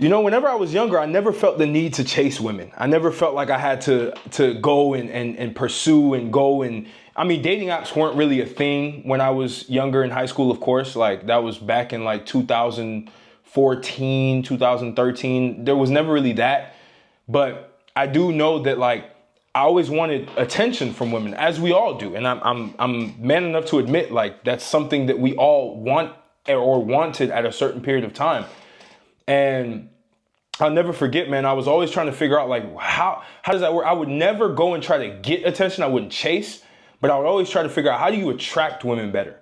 Whenever I was younger, I never felt the need to chase women. I never felt like I had to go and pursue and go and, I mean, dating apps weren't really a thing when I was younger in high school, of course. Like that was back in like 2014, 2013. There was never really that. But I do know that like I always wanted attention from women, as we all do. And I'm man enough to admit like that's something that we all want or wanted at a certain period of time. And I'll never forget, man, I was always trying to figure out like, how does that work? I would never go and try to get attention. I wouldn't chase, but I would always try to figure out, how do you attract women better?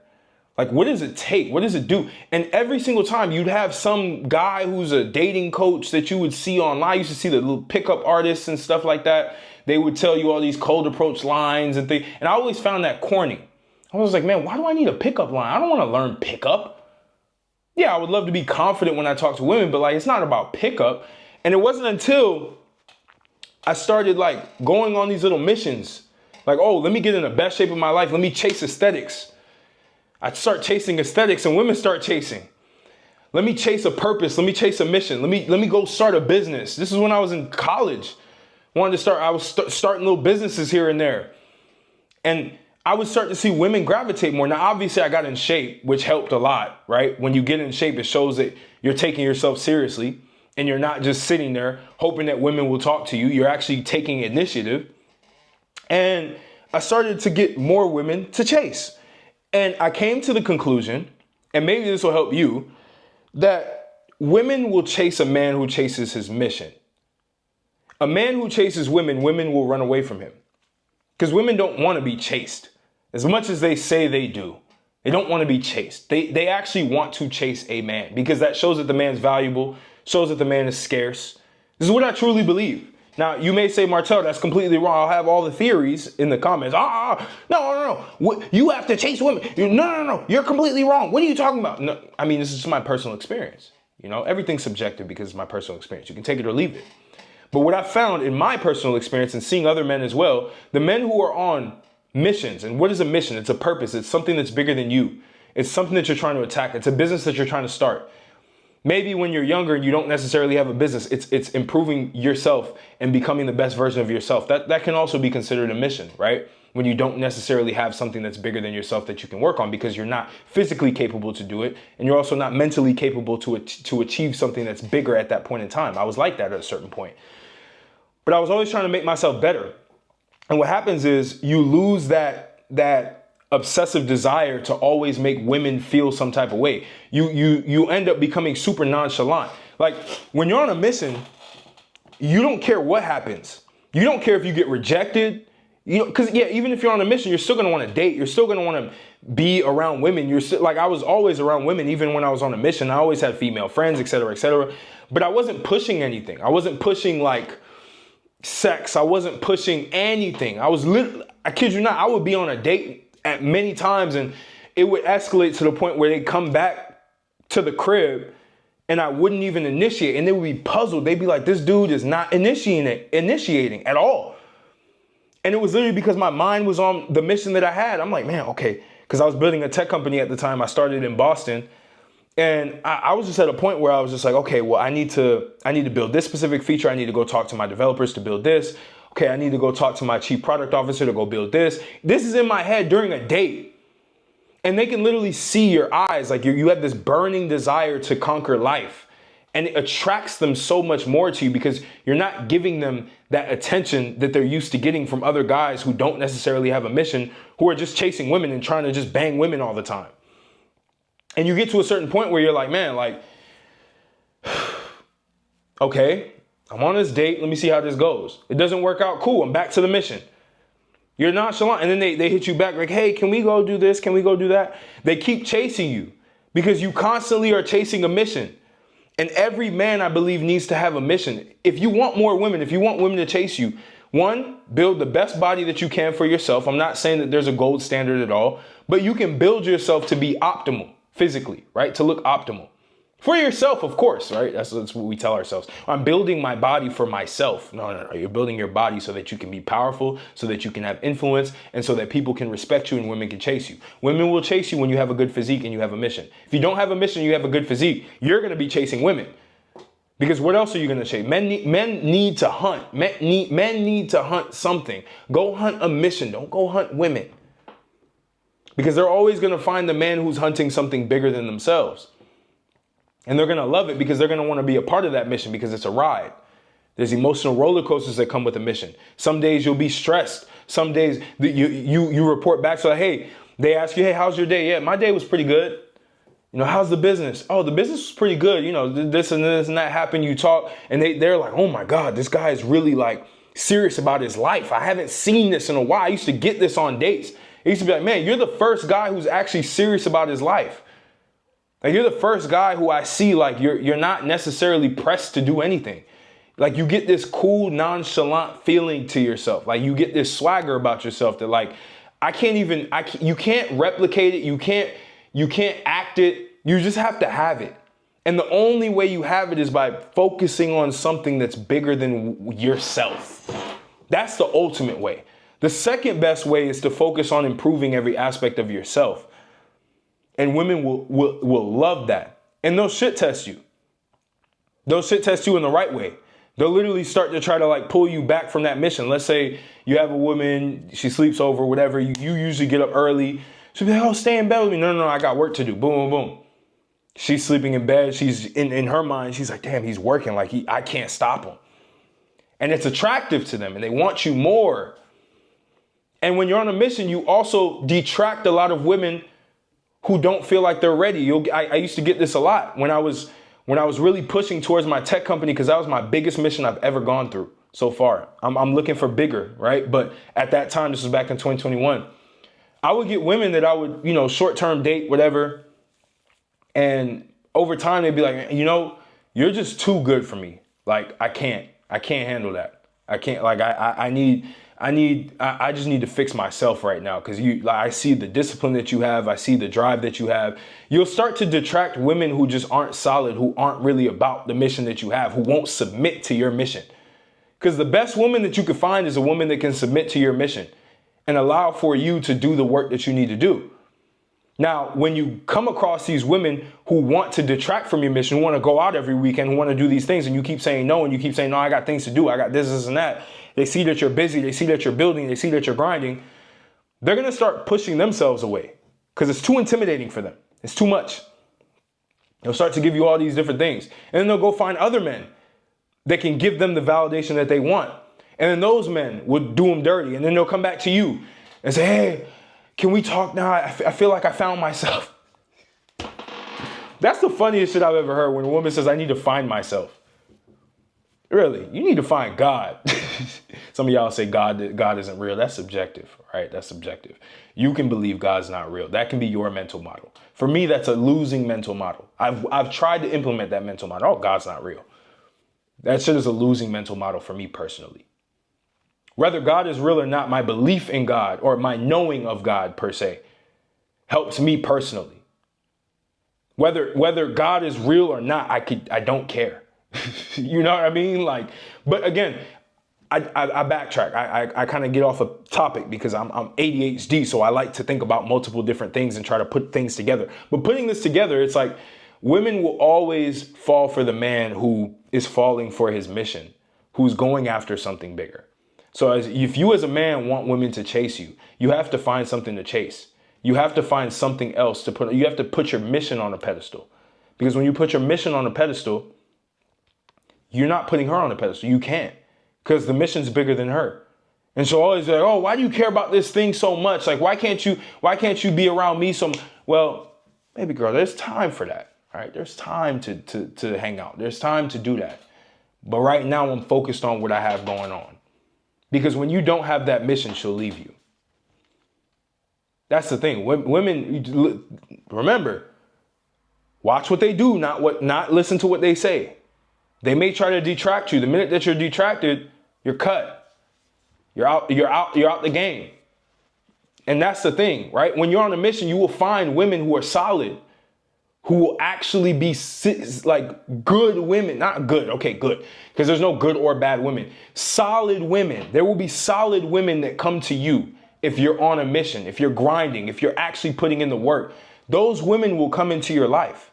Like, what does it take? What does it do? And every single time you'd have some guy who's a dating coach that you would see online. I used to see the little pickup artists and stuff like that. They would tell you all these cold approach lines and things. And I always found that corny. I was like, man, why do I need a pickup line? I don't want to learn pickup. Yeah, I would love to be confident when I talk to women, but like, it's not about pickup. And it wasn't until I started like going on these little missions, like, oh, let me get in the best shape of my life. Let me chase aesthetics. I start chasing aesthetics and women start chasing. Let me chase a purpose. Let me chase a mission. Let me go start a business. This is when I was in college. I was starting little businesses here and there. And I would start to see women gravitate more. Now, obviously, I got in shape, which helped a lot, right? When you get in shape, it shows that you're taking yourself seriously and you're not just sitting there hoping that women will talk to you. You're actually taking initiative. And I started to get more women to chase. And I came to the conclusion, and maybe this will help you, that women will chase a man who chases his mission. A man who chases women will run away from him. Because women don't want to be chased. As much as they say they do, they don't want to be chased. They actually want to chase a man because that shows that the man's valuable, shows that the man is scarce. This is what I truly believe. Now, you may say, Martel, that's completely wrong. I'll have all the theories in the comments. No. You have to chase women. No. You're completely wrong. What are you talking about? No, I mean, this is just my personal experience. Everything's subjective because it's my personal experience. You can take it or leave it. But what I found in my personal experience and seeing other men as well, the men who are on missions, and what is a mission? It's a purpose. It's something that's bigger than you. It's something that you're trying to attack. It's a business that you're trying to start. Maybe when you're younger and you don't necessarily have a business, it's improving yourself and becoming the best version of yourself. That can also be considered a mission, right? When you don't necessarily have something that's bigger than yourself that you can work on because you're not physically capable to do it. And you're also not mentally capable to achieve something that's bigger at that point in time. I was like that at a certain point. But I was always trying to make myself better. And what happens is you lose that obsessive desire to always make women feel some type of way. You end up becoming super nonchalant. Like when you're on a mission, you don't care what happens. You don't care if you get rejected. Because even if you're on a mission, you're still gonna want to date. You're still gonna want to be around women. You're still, like, I was always around women, even when I was on a mission. I always had female friends, etc., etc. But I wasn't pushing anything. I wasn't pushing like sex. I wasn't pushing anything. I kid you not, I would be on a date at many times and it would escalate to the point where they come back to the crib and I wouldn't even initiate, and they would be puzzled. They'd be like, this dude is not initiating at all. And it was literally because my mind was on the mission that I had. I'm like, man, okay. Because I was building a tech company at the time. I started in Boston. And I was just at a point where I was just like, okay, well, I need to build this specific feature. I need to go talk to my developers to build this. Okay, I need to go talk to my chief product officer to go build this. This is in my head during a date. And they can literally see your eyes. Like you have this burning desire to conquer life. And it attracts them so much more to you because you're not giving them that attention that they're used to getting from other guys who don't necessarily have a mission, who are just chasing women and trying to just bang women all the time. And you get to a certain point where you're like, man, like, okay, I'm on this date. Let me see how this goes. It doesn't work out. Cool. I'm back to the mission. You're nonchalant. And then they hit you back like, hey, can we go do this? Can we go do that? They keep chasing you because you constantly are chasing a mission. And every man, I believe, needs to have a mission. If you want more women, if you want women to chase you, one, build the best body that you can for yourself. I'm not saying that there's a gold standard at all, but you can build yourself to be optimal physically, right? To look optimal. For yourself, of course, right? That's what we tell ourselves. I'm building my body for myself. No. You're building your body so that you can be powerful, so that you can have influence, and so that people can respect you and women can chase you. Women will chase you when you have a good physique and you have a mission. If you don't have a mission, you have a good physique, you're going to be chasing women. Because what else are you going to chase? Men need to hunt. Men need to hunt something. Go hunt a mission. Don't go hunt women. Because they're always going to find the man who's hunting something bigger than themselves. And they're going to love it because they're going to want to be a part of that mission because it's a ride. There's emotional roller coasters that come with a mission. Some days you'll be stressed. Some days you report back. So, hey, they ask you, hey, how's your day? Yeah, my day was pretty good. You know, how's the business? Oh, the business was pretty good. You know, this and that happened. You talk and they're like, oh my God, this guy is really like serious about his life. I haven't seen this in a while. I used to get this on dates. I used to be like, man, you're the first guy who's actually serious about his life. Like, you're the first guy who I see, like, you're not necessarily pressed to do anything. Like, you get this cool, nonchalant feeling to yourself. Like, you get this swagger about yourself that, like, you can't replicate it. You can't act it. You just have to have it. And the only way you have it is by focusing on something that's bigger than yourself. That's the ultimate way. The second best way is to focus on improving every aspect of yourself. And women will love that. And they'll shit test you. They'll shit test you in the right way. They'll literally start to try to like pull you back from that mission. Let's say you have a woman, she sleeps over, whatever. You usually get up early. She'll be like, oh, stay in bed with me. No, I got work to do. Boom, boom, boom. She's sleeping in bed. She's in her mind. She's like, damn, he's working. Like I can't stop him. And it's attractive to them and they want you more. And when you're on a mission, you also detract a lot of women who don't feel like they're ready. I used to get this a lot when I was really pushing towards my tech company, because that was my biggest mission I've ever gone through so far. I'm looking for bigger, right? But at that time, this was back in 2021, I would get women that I would, short-term date, whatever. And over time, they'd be like, you're just too good for me. Like, I can't handle that. I can't, like, I just need to fix myself right now, because I see the discipline that you have. I see the drive that you have. You'll start to detract women who just aren't solid, who aren't really about the mission that you have, who won't submit to your mission. Because the best woman that you could find is a woman that can submit to your mission and allow for you to do the work that you need to do. Now, when you come across these women who want to detract from your mission, who want to go out every weekend, who want to do these things, and you keep saying no, and you keep saying, no, I got things to do. I got this, and that. They see that you're busy. They see that you're building. They see that you're grinding. They're going to start pushing themselves away because it's too intimidating for them. It's too much. They'll start to give you all these different things. And then they'll go find other men that can give them the validation that they want. And then those men would do them dirty. And then they'll come back to you and say, hey, can we talk now? I feel like I found myself. That's the funniest shit I've ever heard, when a woman says, I need to find myself. Really, you need to find God. Some of y'all say God isn't real. That's subjective, right? That's subjective. You can believe God's not real. That can be your mental model. For me, that's a losing mental model. I've tried to implement that mental model. Oh, God's not real. That shit is a losing mental model for me personally. Whether God is real or not, my belief in God, or my knowing of God per se, helps me personally. Whether God is real or not, I don't care. You know what I mean? Like, but again, I backtrack. I kind of get off a topic because I'm ADHD. So I like to think about multiple different things and try to put things together. But putting this together, it's like women will always fall for the man who is falling for his mission, who's going after something bigger. So if you as a man want women to chase you, you have to find something to chase. You have to find something else to put. You have to put your mission on a pedestal, because when you put your mission on a pedestal, you're not putting her on a pedestal. You can't, because the mission's bigger than her. And so always like, oh, why do you care about this thing so much? Like, why can't you be around me so much? Well, baby girl, there's time for that. All right. There's time to hang out. There's time to do that. But right now I'm focused on what I have going on, because when you don't have that mission, she'll leave you. That's the thing. Women, remember, watch what they do, not listen to what they say. They may try to detract you. The minute that you're detracted, you're cut. You're out the game. And that's the thing, right? When you're on a mission, you will find women who are solid, who will actually be like good women. Not good, okay, good. Because there's no good or bad women. Solid women. There will be solid women that come to you if you're on a mission, if you're grinding, if you're actually putting in the work. Those women will come into your life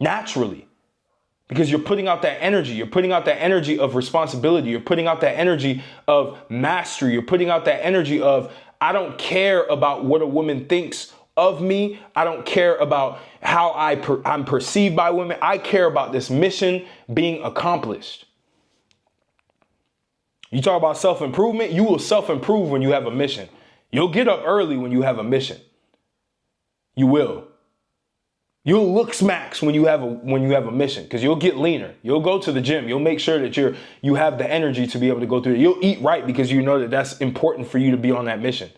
naturally. Because you're putting out that energy. You're putting out that energy of responsibility. You're putting out that energy of mastery. You're putting out that energy of, I don't care about what a woman thinks of me. I don't care about how I'm perceived by women. I care about this mission being accomplished. You talk about self-improvement. You will self-improve when you have a mission. You'll get up early when you have a mission. You will. You'll look smacks when you have a mission, because you'll get leaner. You'll go to the gym. You'll make sure that you have the energy to be able to go through it. You'll eat right because you know that that's important for you to be on that mission.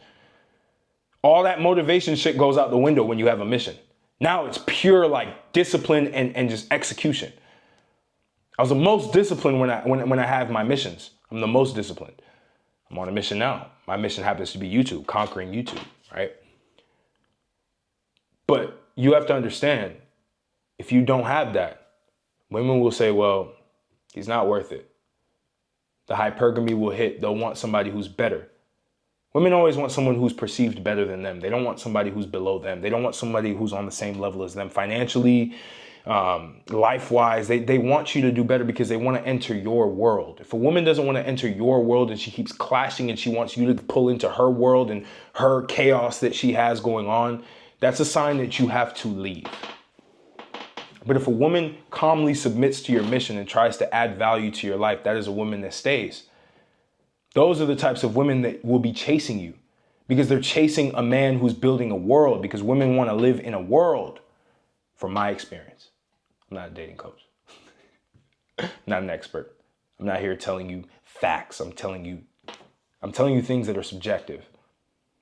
All that motivation shit goes out the window when you have a mission. Now it's pure like discipline and just execution. I was the most disciplined when I have my missions. I'm the most disciplined. I'm on a mission now. My mission happens to be YouTube, conquering YouTube, right? But you have to understand, if you don't have that, women will say, well, he's not worth it. The hypergamy will hit. They'll want somebody who's better. Women always want someone who's perceived better than them. They don't want somebody who's below them. They don't want somebody who's on the same level as them financially, life-wise. They want you to do better because they want to enter your world. If a woman doesn't want to enter your world and she keeps clashing and she wants you to pull into her world and her chaos that she has going on, that's a sign that you have to leave. But if a woman calmly submits to your mission and tries to add value to your life, that is a woman that stays. Those are the types of women that will be chasing you because they're chasing a man who's building a world, because women want to live in a world, from my experience. I'm not a dating coach. I'm not an expert. I'm not here telling you facts. I'm telling you things that are subjective.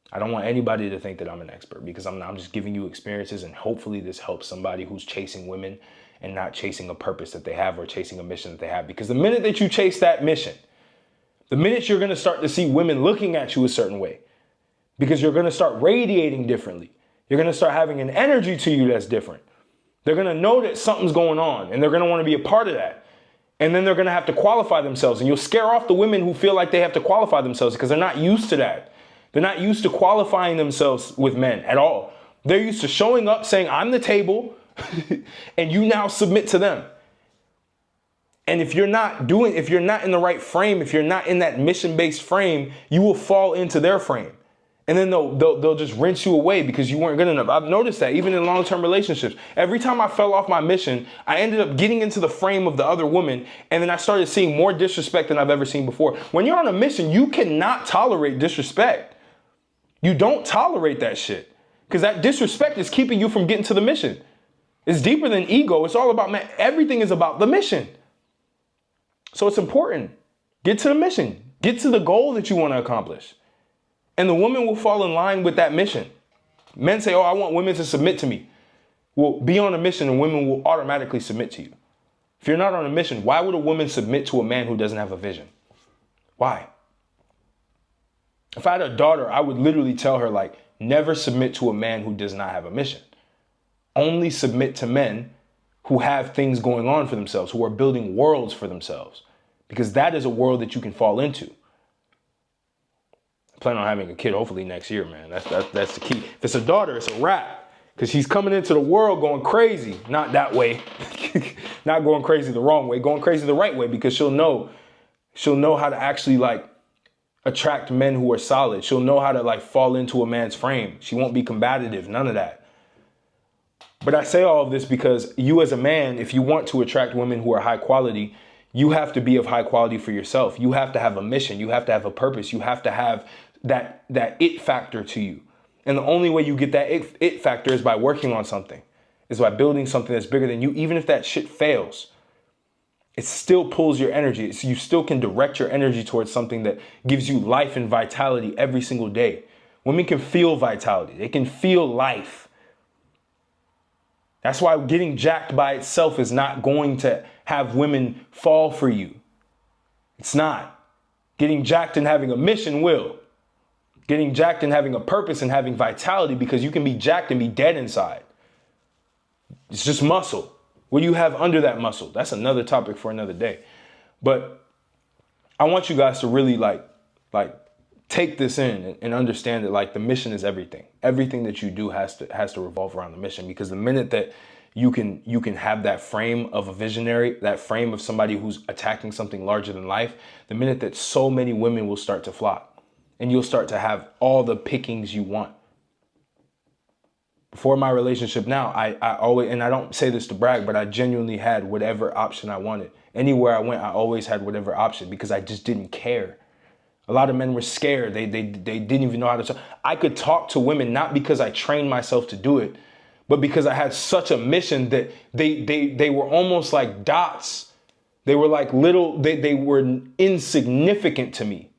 I don't want anybody to think that I'm an expert, because I'm just giving you experiences, and hopefully this helps somebody who's chasing women and not chasing a purpose that they have or chasing a mission that they have. Because the minute that you chase that mission, the minute you're going to start to see women looking at you a certain way, because you're going to start radiating differently. You're going to start having an energy to you that's different. They're going to know that something's going on, and they're going to want to be a part of that. And then they're going to have to qualify themselves, and you'll scare off the women who feel like they have to qualify themselves because they're not used to that. They're not used to qualifying themselves with men at all. They're used to showing up saying, I'm the table, and you now submit to them. And if you're not in the right frame, if you're not in that mission-based frame, you will fall into their frame. And then they'll just rinse you away because you weren't good enough. I've noticed that even in long-term relationships. Every time I fell off my mission, I ended up getting into the frame of the other woman, and then I started seeing more disrespect than I've ever seen before. When you're on a mission, you cannot tolerate disrespect. You don't tolerate that shit, because that disrespect is keeping you from getting to the mission. It's deeper than ego. It's all about, man, everything is about the mission. So it's important. Get to the mission. Get to the goal that you want to accomplish. And the woman will fall in line with that mission. Men say, oh, I want women to submit to me. Well, be on a mission and women will automatically submit to you. If you're not on a mission, why would a woman submit to a man who doesn't have a vision? Why? If I had a daughter, I would literally tell her, like, never submit to a man who does not have a mission. Only submit to men who have things going on for themselves, who are building worlds for themselves, because that is a world that you can fall into. I plan on having a kid hopefully next year, man. That's the key. If it's a daughter, it's a wrap, because she's coming into the world going crazy. Not that way. Not going crazy the wrong way, going crazy the right way, because she'll know how to actually, like, attract men who are solid. She'll know how to, like, fall into a man's frame. She won't be combative, none of that. But I say all of this because you as a man, if you want to attract women who are high quality, you have to be of high quality for yourself. You have to have a mission. You have to have a purpose. You have to have that it factor to you. And the only way you get that it factor is by working on something, is by building something that's bigger than you. Even if that shit fails, it still pulls your energy. You still can direct your energy towards something that gives you life and vitality every single day. Women can feel vitality. They can feel life. That's why getting jacked by itself is not going to have women fall for you. It's not. Getting jacked and having a mission will. Getting jacked and having a purpose and having vitality, because you can be jacked and be dead inside. It's just muscle. What do you have under that muscle? That's another topic for another day. But I want you guys to really like take this in and understand that, like, the mission is everything. Everything that you do has to revolve around the mission, because the minute that you can have that frame of a visionary, that frame of somebody who's attacking something larger than life, the minute that so many women will start to flock, and you'll start to have all the pickings you want. Before my relationship now, I always, and I don't say this to brag, but I genuinely had whatever option I wanted. Anywhere I went, I always had whatever option because I just didn't care. A lot of men were scared. They didn't even know how to talk. I could talk to women not because I trained myself to do it, but because I had such a mission that they were almost like dots. They were like little, they were insignificant to me.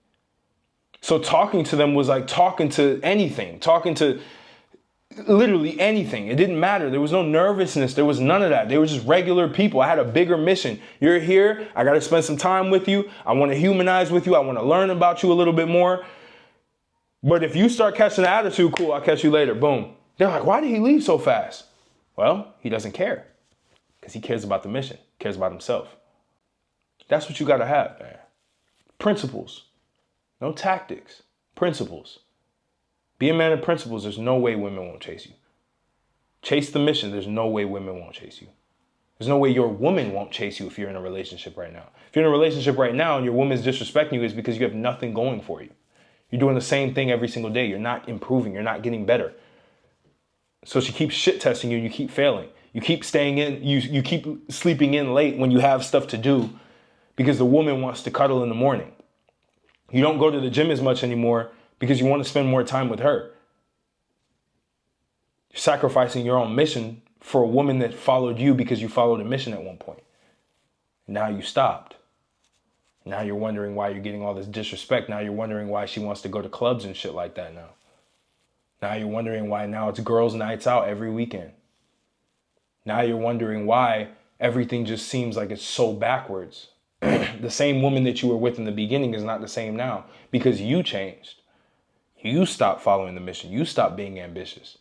So talking to them was like talking to anything, talking to literally anything. It didn't matter. There was no nervousness. There was none of that. They were just regular people. I had a bigger mission. You're here. I got to spend some time with you. I want to humanize with you. I want to learn about you a little bit more. But if you start catching the attitude, cool, I'll catch you later. Boom. They're like, why did he leave so fast? Well, he doesn't care because he cares about the mission, cares about himself. That's what you got to have, man. Principles, no tactics, principles. Be a man of principles. There's no way women won't chase you. Chase the mission. There's no way women won't chase you. There's no way your woman won't chase you if you're in a relationship right now. If you're in a relationship right now and your woman's disrespecting you, it's because you have nothing going for you. You're doing the same thing every single day. You're not improving. You're not getting better. So she keeps shit testing you and you keep failing. You keep staying in, you keep sleeping in late when you have stuff to do because the woman wants to cuddle in the morning. You don't go to the gym as much anymore because you want to spend more time with her. You're sacrificing your own mission for a woman that followed you because you followed a mission at one point. Now you stopped. Now you're wondering why you're getting all this disrespect. Now you're wondering why she wants to go to clubs and shit like that now. Now you're wondering why now it's girls' nights out every weekend. Now you're wondering why everything just seems like it's so backwards. The same woman that you were with in the beginning is not the same now because you changed. You stopped following the mission. You stopped being ambitious.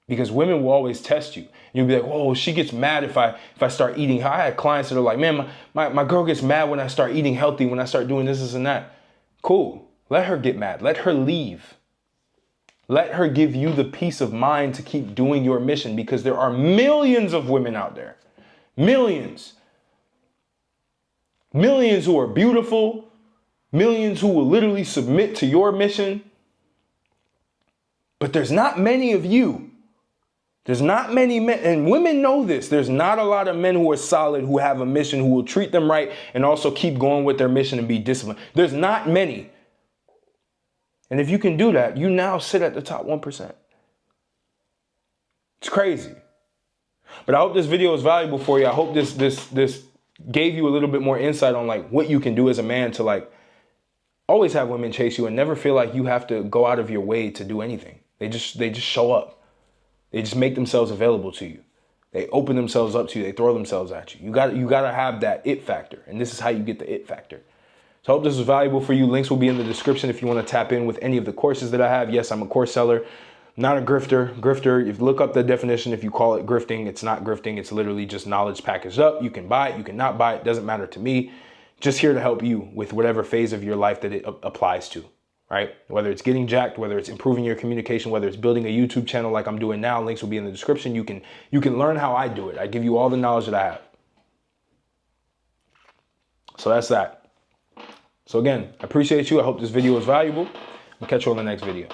Because women will always test you. You'll be like, oh, she gets mad if I start eating. I had clients that are like, man, my girl gets mad when I start eating healthy, when I start doing this and that. Cool. Let her get mad. Let her leave. Let her give you the peace of mind to keep doing your mission because there are millions of women out there. Millions. Millions who are beautiful. Millions who will literally submit to your mission. But there's not many of you. There's not many men, and women know this. There's not a lot of men who are solid, who have a mission, who will treat them right and also keep going with their mission and be disciplined. There's not many. And if you can do that, you now sit at the top 1%. It's crazy. But I hope this video is valuable for you. I hope this gave you a little bit more insight on like what you can do as a man to like always have women chase you and never feel like you have to go out of your way to do anything. They just show up. They just make themselves available to you. They open themselves up to you. They throw themselves at you. You got to have that it factor. And this is how you get the it factor. So I hope this was valuable for you. Links will be in the description if you want to tap in with any of the courses that I have. Yes, I'm a course seller, not a grifter. Grifter, if you look up the definition, if you call it grifting, it's not grifting. It's literally just knowledge packaged up. You can buy it. You can not buy it. Doesn't matter to me. Just here to help you with whatever phase of your life that it applies to, right? Whether it's getting jacked, whether it's improving your communication, whether it's building a YouTube channel like I'm doing now, links will be in the description. You can learn how I do it. I give you all the knowledge that I have. So that's that. So again, I appreciate you. I hope this video was valuable. I'll catch you on the next video.